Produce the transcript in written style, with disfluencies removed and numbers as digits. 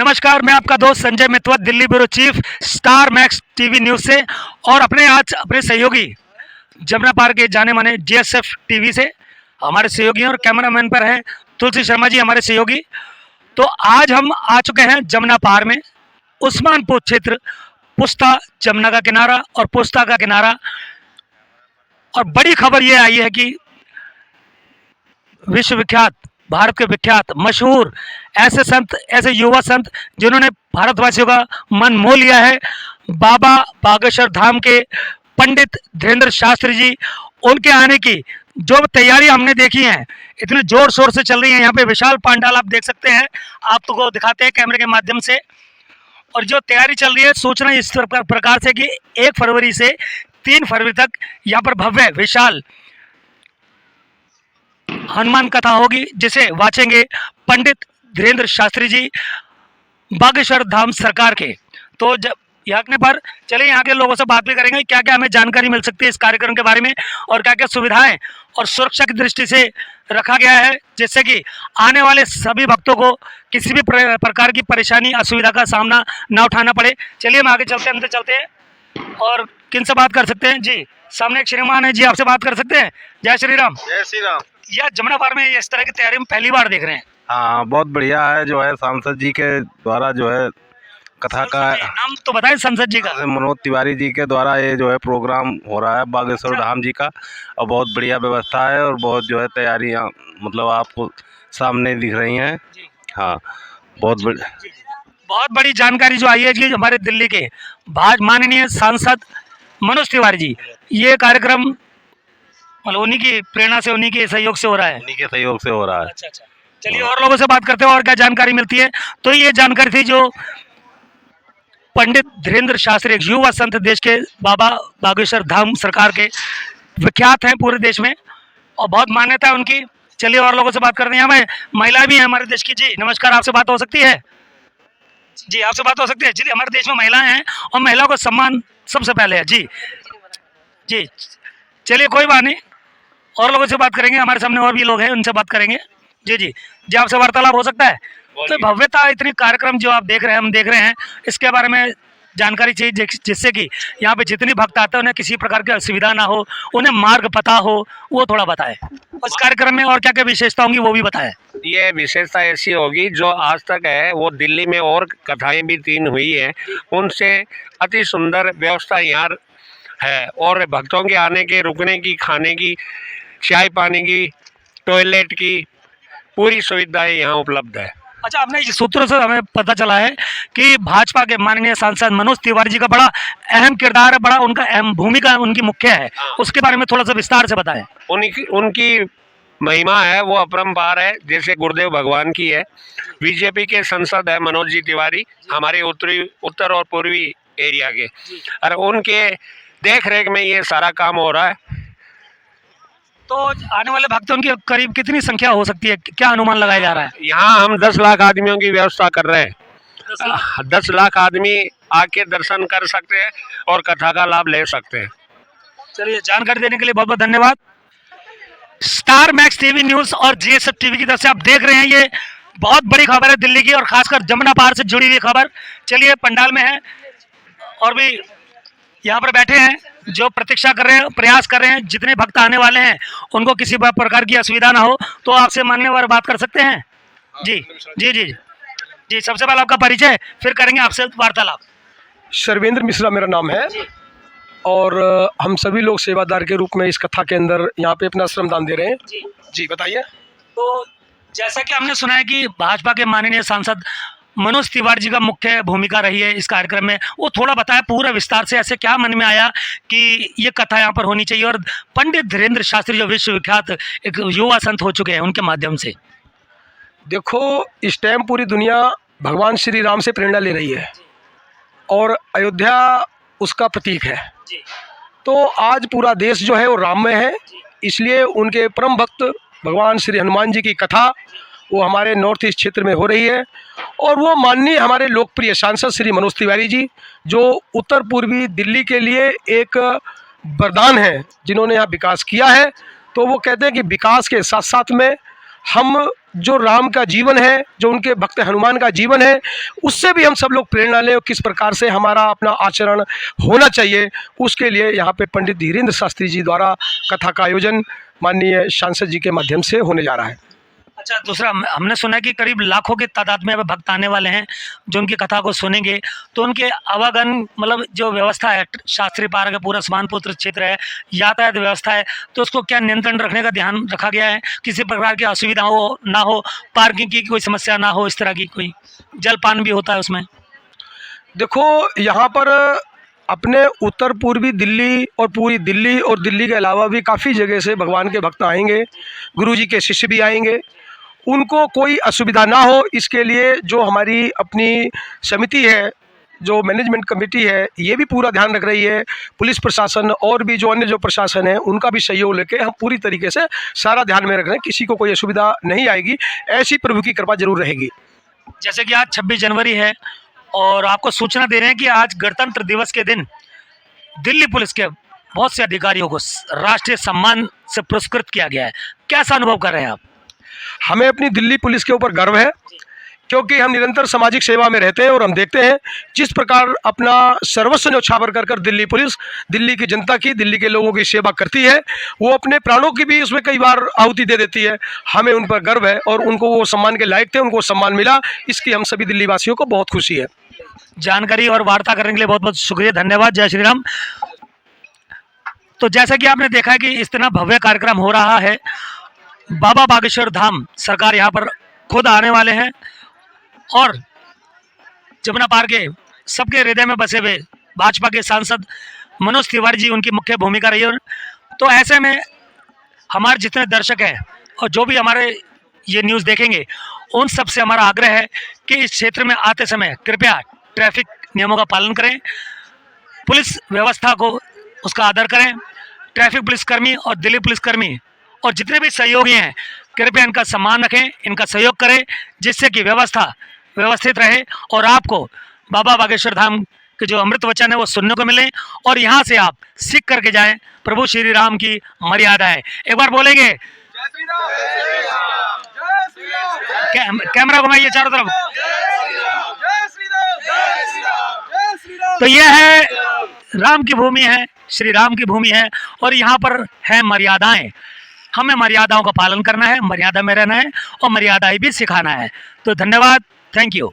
नमस्कार, मैं आपका दोस्त Sanjay Mitwat, Delhi bureau chief, Star Max TV news से, और अपने सहयोगी जमुना पार के जाने माने जीएसएफ टीवी से हमारे सहयोगी हैं, और कैमरामैन पर हैं तुलसी शर्मा जी, हमारे सहयोगी। तो आज हम आ चुके हैं जमुना पार में, उस्मानपुर क्षेत्र, पुस्ता जमुना का किनारा और पुस्ता का किनारा। और बड़ी खबर ये आई है कि विश्वविख्यात, भारत के विख्यात, मशहूर ऐसे संत, ऐसे युवा संत जिन्होंने भारतवासियों का मन मोह लिया है, बाबा बागेश्वर धाम के पंडित धीरेन्द्र शास्त्री जी, उनके आने की जो तैयारी हमने देखी है, इतने जोर शोर से चल रही है। यहाँ पे विशाल पंडाल आप देख सकते हैं, आपको दिखाते हैं कैमरे के माध्यम से। और जो तैयारी चल रही है, सूचना इस प्रकार से कि 1 फरवरी से 3 फरवरी तक यहाँ पर भव्य विशाल हनुमान कथा होगी, जिसे वाचेंगे पंडित धीरेन्द्र शास्त्री जी, बागेश्वर धाम सरकार के। तो जब यहाँ पर चलिए, यहाँ के लोगों से बात भी करेंगे, क्या क्या हमें जानकारी मिल सकती है इस कार्यक्रम के बारे में, और क्या क्या सुविधाएं और सुरक्षा की दृष्टि से रखा गया है, जिससे कि आने वाले सभी भक्तों को किसी भी प्रकार की परेशानी, असुविधा का सामना ना उठाना पड़े। चलिए हम आगे चलते हैं, अंदर चलते हैं। और किन से बात कर सकते हैं जी? सामने एक श्रीमान है जी, आपसे बात कर सकते हैं। जय श्री राम। जय श्री राम। यह जमुना पार में इस तरह की तैयारी हम पहली बार देख रहे हैं। हाँ, बहुत बढ़िया है। जो है सांसद जी के द्वारा जो है कथा का नाम तो बताएं सांसद जी का। मनोज तिवारी जी के द्वारा ये जो है प्रोग्राम हो रहा है बागेश्वर धाम जी का, और बहुत बढ़िया व्यवस्था है, और बहुत जो है तैयारियाँ मतलब आपको सामने दिख रही हैं। हाँ, बहुत बड़ी जानकारी जो आई है जी हमारे दिल्ली के माननीय सांसद मनोज तिवारी जी। ये कार्यक्रम मतलब उन्हीं की प्रेरणा से, उन्हीं के सहयोग से हो रहा है। उन्हीं के सहयोग से हो रहा है। अच्छा। चलिए और लोगों से बात करते हैं और क्या जानकारी मिलती है। तो ये जानकारी थी जो पंडित धीरेन्द्र शास्त्री, एक युवा संत, देश के बाबा बागेश्वर धाम सरकार के विख्यात हैं पूरे देश में, और बहुत मान्यता है उनकी। चलिए और लोगों से बात करते हैं। यहाँ में महिला भी है हमारे देश की। जी नमस्कार, आपसे बात हो सकती है? जी आपसे बात हो सकती है। चलिए, हमारे देश में महिलाएं हैं और महिलाओं का सम्मान सबसे पहले है। जी चलिए, कोई बात नहीं, और लोगों से बात करेंगे। हमारे सामने और भी लोग हैं, उनसे बात करेंगे। जी आपसे वार्तालाप हो सकता है? तो भव्यता, इतनी कार्यक्रम जो आप देख रहे हैं, हम देख रहे हैं, इसके बारे में जानकारी चाहिए, जिससे कि यहाँ पे जितने भक्त आते हैं उन्हें किसी प्रकार की असुविधा ना हो, उन्हें मार्ग पता हो, वो थोड़ा बताएं। उस कार्यक्रम में और क्या क्या विशेषता होंगी वो भी बताएं। ये विशेषता ऐसी होगी, जो आज तक है वो दिल्ली में और कथाएं भी 3 हुई है, उनसे अति सुंदर व्यवस्था यहाँ है, और भक्तों के आने के, रुकने की, खाने की, चाय पानी की, टॉयलेट की पूरी सुविधाएं यहाँ उपलब्ध है। अच्छा, आपने इस सूत्रों से हमें पता चला है कि भाजपा के माननीय सांसद मनोज तिवारी जी का बड़ा अहम किरदार है, बड़ा उनका अहम भूमिका उनकी मुख्य है। उसके बारे में थोड़ा सा विस्तार से बताएं। उनकी महिमा है वो अपरंपार है, जैसे गुरुदेव भगवान की है। बीजेपी के सांसद है मनोज जी तिवारी, हमारे उत्तर और पूर्वी एरिया के, और उनके देख रेख में ये सारा काम हो रहा है। तो आने वाले भक्तों की करीब कितनी संख्या हो सकती है, क्या अनुमान लगाया जा रहा है? यहाँ हम 10 लाख आदमियों की व्यवस्था कर रहे हैं। 10 लाख आदमी आके दर्शन कर सकते हैं और कथा का लाभ ले सकते हैं। चलिए, जानकारी देने के लिए बहुत बहुत धन्यवाद। स्टार मैक्स टीवी न्यूज़ और जीएसएफ टीवी की तरफ से आप देख रहे हैं, ये बहुत बड़ी खबर है दिल्ली की, और खासकर जमुना पार से जुड़ी हुई खबर। चलिए, पंडाल में है और भी यहाँ पर बैठे हैं जो प्रतीक्षा कर रहे हैं, प्रयास कर रहे हैं, जितने भक्त आने वाले हैं उनको किसी प्रकार की असुविधा ना हो। तो आपसे मान्यवर बात कर सकते हैं। जी सबसे पहले आपका परिचय, फिर करेंगे आपसे वार्तालाप। शर्वेंद्र मिश्रा मेरा नाम है, और हम सभी लोग सेवादार के रूप में इस कथा के अंदर यहाँ पे अपना श्रमदान दे रहे हैं। जी बताइए। तो जैसा कि हमने सुना है कि भाजपा के माननीय सांसद मनोज तिवारी जी का मुख्य भूमिका रही है इस कार्यक्रम में, वो थोड़ा बताया पूरा विस्तार से, ऐसे क्या मन में आया कि ये कथा यहाँ पर होनी चाहिए, और पंडित धीरेन्द्र शास्त्री जो विश्वविख्यात एक युवा संत हो चुके हैं, उनके माध्यम से। देखो, इस टाइम पूरी दुनिया भगवान श्री राम से प्रेरणा ले रही है, और अयोध्या उसका प्रतीक है। तो आज पूरा देश जो है वो राममय है, इसलिए उनके परम भक्त भगवान श्री हनुमान जी की कथा वो हमारे नॉर्थ ईस्ट क्षेत्र में हो रही है। और वो माननीय हमारे लोकप्रिय सांसद श्री मनोज तिवारी जी, जो उत्तर पूर्वी दिल्ली के लिए एक वरदान है, जिन्होंने यहाँ विकास किया है। तो वो कहते हैं कि विकास के साथ साथ में हम जो राम का जीवन है, जो उनके भक्त हनुमान का जीवन है, उससे भी हम सब लोग प्रेरणा लें और किस प्रकार से हमारा अपना आचरण होना चाहिए, उसके लिए यहाँ पे पंडित धीरेन्द्र शास्त्री जी द्वारा कथा का आयोजन माननीय सांसद जी के माध्यम से होने जा रहा है। अच्छा, दूसरा हमने सुना है कि करीब लाखों की तादाद में अब भक्त आने वाले हैं जो उनकी कथा को सुनेंगे, तो उनके आवागमन मतलब जो व्यवस्था है, शास्त्री पार्क है, पूरा समानपुत्र क्षेत्र है, यातायात व्यवस्था है, तो उसको क्या नियंत्रण रखने का ध्यान रखा गया है? किसी प्रकार की असुविधा हो ना हो, पार्किंग की कोई समस्या ना हो, इस तरह की कोई जलपान भी होता है उसमें? देखो, यहाँ पर अपने उत्तर पूर्वी दिल्ली और पूरी दिल्ली और दिल्ली के अलावा भी काफ़ी जगह से भगवान के भक्त आएंगे, गुरुजी के शिष्य भी आएंगे, उनको कोई असुविधा ना हो इसके लिए जो हमारी अपनी समिति है, जो मैनेजमेंट कमेटी है, ये भी पूरा ध्यान रख रही है। पुलिस प्रशासन और भी जो अन्य जो प्रशासन है, उनका भी सहयोग लेके हम पूरी तरीके से सारा ध्यान में रख रहे हैं, किसी को कोई असुविधा नहीं आएगी, ऐसी प्रभु की कृपा जरूर रहेगी। जैसे कि आज 26 जनवरी है और आपको सूचना दे रहे हैं कि आज गणतंत्र दिवस के दिन दिल्ली पुलिस के बहुत से अधिकारियों को राष्ट्रीय सम्मान से पुरस्कृत किया गया है। कैसा अनुभव कर रहे हैं आप? हमें अपनी दिल्ली पुलिस के ऊपर गर्व है, क्योंकि हम निरंतर सामाजिक सेवा में रहते हैं और हम देखते हैं जिस प्रकार अपना सर्वस्व न्यौछावर कर कर दिल्ली पुलिस दिल्ली की जनता की, दिल्ली के लोगों की सेवा करती है, वो अपने प्राणों की भी उसमें कई बार आहुति दे देती है। हमें उन पर गर्व है और उनको वो सम्मान के लायक थे, उनको सम्मान मिला, इसकी हम सभी दिल्ली वासियों को बहुत खुशी है। जानकारी और वार्ता करने के लिए बहुत बहुत शुक्रिया, धन्यवाद। जय श्री राम। तो जैसा कि आपने देखा कि इस तरह भव्य कार्यक्रम हो रहा है, बाबा बागेश्वर धाम सरकार यहाँ पर खुद आने वाले हैं और जमुना पार के सबके हृदय में बसे हुए भाजपा के सांसद मनोज तिवारी जी उनकी मुख्य भूमिका रही है। तो ऐसे में हमारे जितने दर्शक हैं और जो भी हमारे ये न्यूज़ देखेंगे, उन सब से हमारा आग्रह है कि इस क्षेत्र में आते समय कृपया ट्रैफिक नियमों का पालन करें, पुलिस व्यवस्था को उसका आदर करें। ट्रैफिक पुलिसकर्मी और दिल्ली पुलिसकर्मी और जितने भी सहयोगी हैं, कृपया इनका सम्मान रखें, इनका सहयोग करें, जिससे कि व्यवस्था व्यवस्थित रहे और आपको बाबा बागेश्वर धाम के जो अमृत वचन है वो सुनने को मिले और यहाँ से आप सीख करके जाएं प्रभु श्री राम की मर्यादाएं। एक बार बोलेंगे कैमरा घुमाइए चारों तरफ। तो यह है राम की भूमि है, श्री राम की भूमि है और यहाँ पर है मर्यादाएं। हमें मर्यादाओं का पालन करना है, मर्यादा में रहना है और मर्यादाएं भी सिखाना है। तो धन्यवाद, थैंक यू।